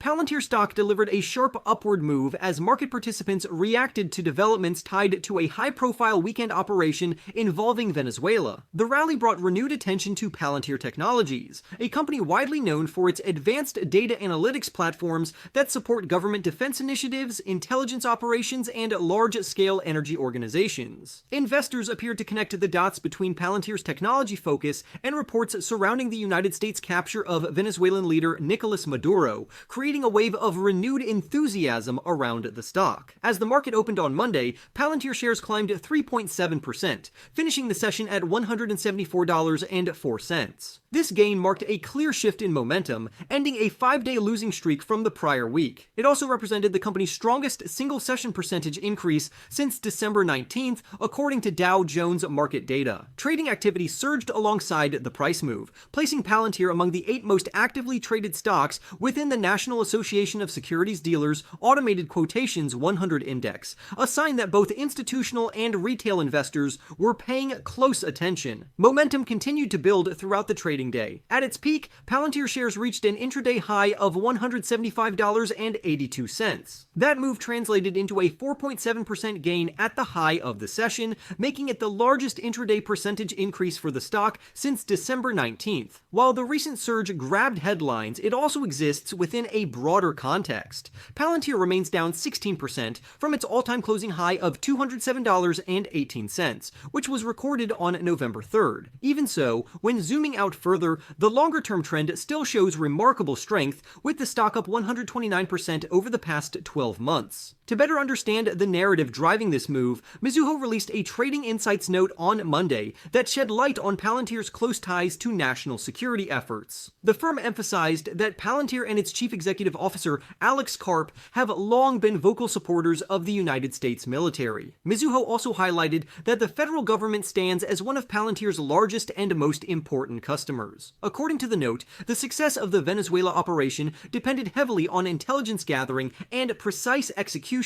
Palantir stock delivered a sharp upward move as market participants reacted to developments tied to a high-profile weekend operation involving Venezuela. The rally brought renewed attention to Palantir Technologies, a company widely known for its advanced data analytics platforms that support government defense initiatives, intelligence operations, and large-scale energy organizations. Investors appeared to connect the dots between Palantir's technology focus and reports surrounding the United States capture of Venezuelan leader Nicolas Maduro, creating a wave of renewed enthusiasm around the stock. As the market opened on Monday, Palantir shares climbed 3.7%, finishing the session at $174.04. This gain marked a clear shift in momentum, ending a 5-day losing streak from the prior week. It also represented the company's strongest single-session percentage increase since December 19th, according to Dow Jones market data. Trading activity surged alongside the price move, placing Palantir among the 8 most actively traded stocks within the National Association of Securities Dealers Automated Quotations 100 Index, a sign that both institutional and retail investors were paying close attention. Momentum continued to build throughout the trading day. At its peak, Palantir shares reached an intraday high of $175.82. That move translated into a 4.7% gain at the high of the session, making it the largest intraday percentage increase for the stock since December 19th. While the recent surge grabbed headlines, it also exists within a broader context. Palantir remains down 16% from its all-time closing high of $207.18, which was recorded on November 3rd. Even so, when zooming out further, the longer-term trend still shows remarkable strength, with the stock up 129% over the past 12 months. To better understand the narrative driving this move, Mizuho released a Trading Insights note on Monday that shed light on Palantir's close ties to national security efforts. The firm emphasized that Palantir and its chief executive officer, Alex Karp, have long been vocal supporters of the United States military. Mizuho also highlighted that the federal government stands as one of Palantir's largest and most important customers. According to the note, the success of the Venezuela operation depended heavily on intelligence gathering and precise execution,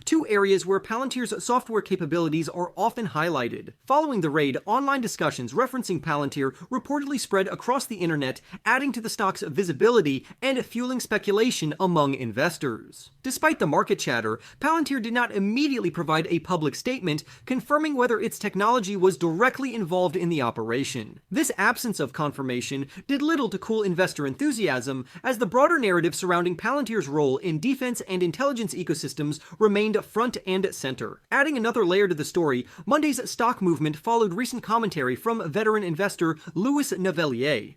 two areas where Palantir's software capabilities are often highlighted. Following the raid, online discussions referencing Palantir reportedly spread across the internet, adding to the stock's visibility and fueling speculation among investors. Despite the market chatter, Palantir did not immediately provide a public statement confirming whether its technology was directly involved in the operation. This absence of confirmation did little to cool investor enthusiasm, as the broader narrative surrounding Palantir's role in defense and intelligence ecosystems remained front and center. Adding another layer to the story, Monday's stock movement followed recent commentary from veteran investor Louis Navellier.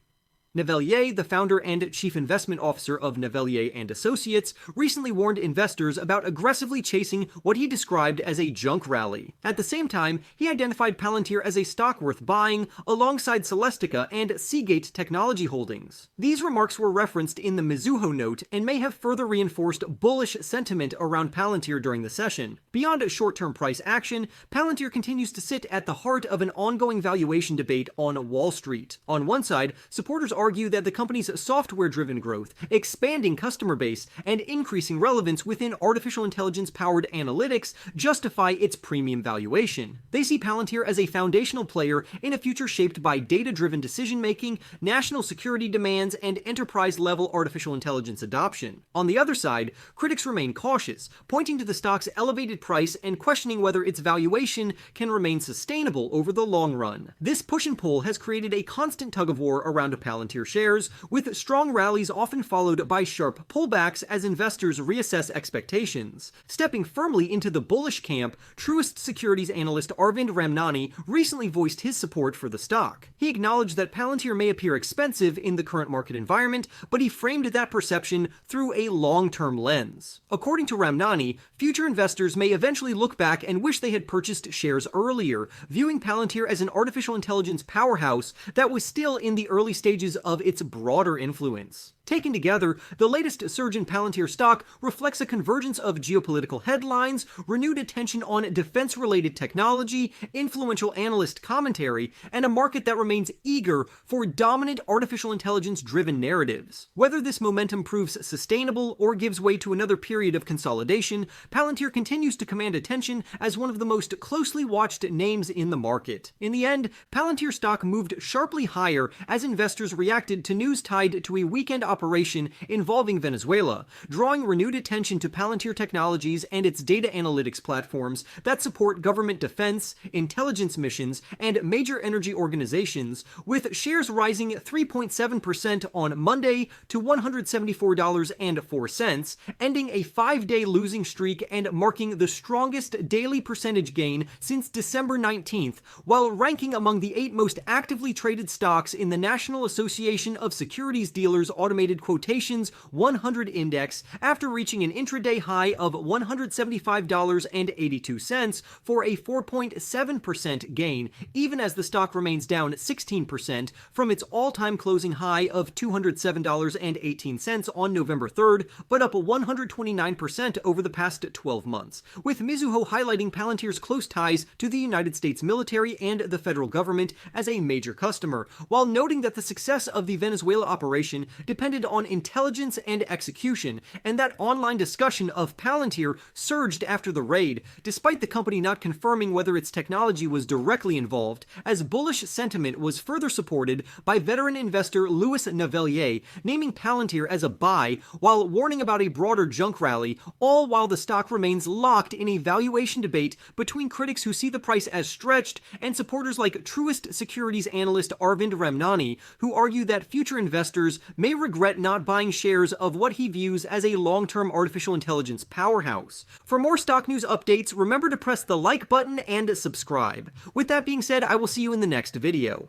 Navellier, the founder and chief investment officer of Navellier & Associates, recently warned investors about aggressively chasing what he described as a junk rally. At the same time, he identified Palantir as a stock worth buying, alongside Celestica and Seagate Technology Holdings. These remarks were referenced in the Mizuho note and may have further reinforced bullish sentiment around Palantir during the session. Beyond short-term price action, Palantir continues to sit at the heart of an ongoing valuation debate on Wall Street. On one side, supporters argue that the company's software-driven growth, expanding customer base, and increasing relevance within artificial intelligence-powered analytics justify its premium valuation. They see Palantir as a foundational player in a future shaped by data-driven decision-making, national security demands, and enterprise-level artificial intelligence adoption. On the other side, critics remain cautious, pointing to the stock's elevated price and questioning whether its valuation can remain sustainable over the long run. This push and pull has created a constant tug-of-war around Palantir shares, with strong rallies often followed by sharp pullbacks as investors reassess expectations. Stepping firmly into the bullish camp, Truist Securities analyst Arvind Ramnani recently voiced his support for the stock. He acknowledged that Palantir may appear expensive in the current market environment, but he framed that perception through a long-term lens. According to Ramnani, future investors may eventually look back and wish they had purchased shares earlier, viewing Palantir as an artificial intelligence powerhouse that was still in the early stages of its broader influence. Taken together, the latest surge in Palantir stock reflects a convergence of geopolitical headlines, renewed attention on defense-related technology, influential analyst commentary, and a market that remains eager for dominant artificial intelligence-driven narratives. Whether this momentum proves sustainable or gives way to another period of consolidation, Palantir continues to command attention as one of the most closely watched names in the market. In the end, Palantir stock moved sharply higher as investors reacted reacted to news tied to a weekend operation involving Venezuela, drawing renewed attention to Palantir Technologies and its data analytics platforms that support government defense, intelligence missions, and major energy organizations, with shares rising 3.7% on Monday to $174.04, ending a 5-day losing streak and marking the strongest daily percentage gain since December 19th, while ranking among the 8 most actively traded stocks in the National Association of Securities Dealers Automated Quotations 100 Index after reaching an intraday high of $175.82 for a 4.7% gain, even as the stock remains down 16% from its all-time closing high of $207.18 on November 3rd, but up 129% over the past 12 months, with Mizuho highlighting Palantir's close ties to the United States military and the federal government as a major customer, while noting that the success of the Venezuela operation depended on intelligence and execution, and that online discussion of Palantir surged after the raid, despite the company not confirming whether its technology was directly involved, as bullish sentiment was further supported by veteran investor Louis Navellier naming Palantir as a buy while warning about a broader junk rally, all while the stock remains locked in a valuation debate between critics who see the price as stretched and supporters like Truist Securities analyst Arvind Ramnani, who argue that future investors may regret not buying shares of what he views as a long-term artificial intelligence powerhouse. For more stock news updates, remember to press the like button and subscribe. With that being said, I will see you in the next video.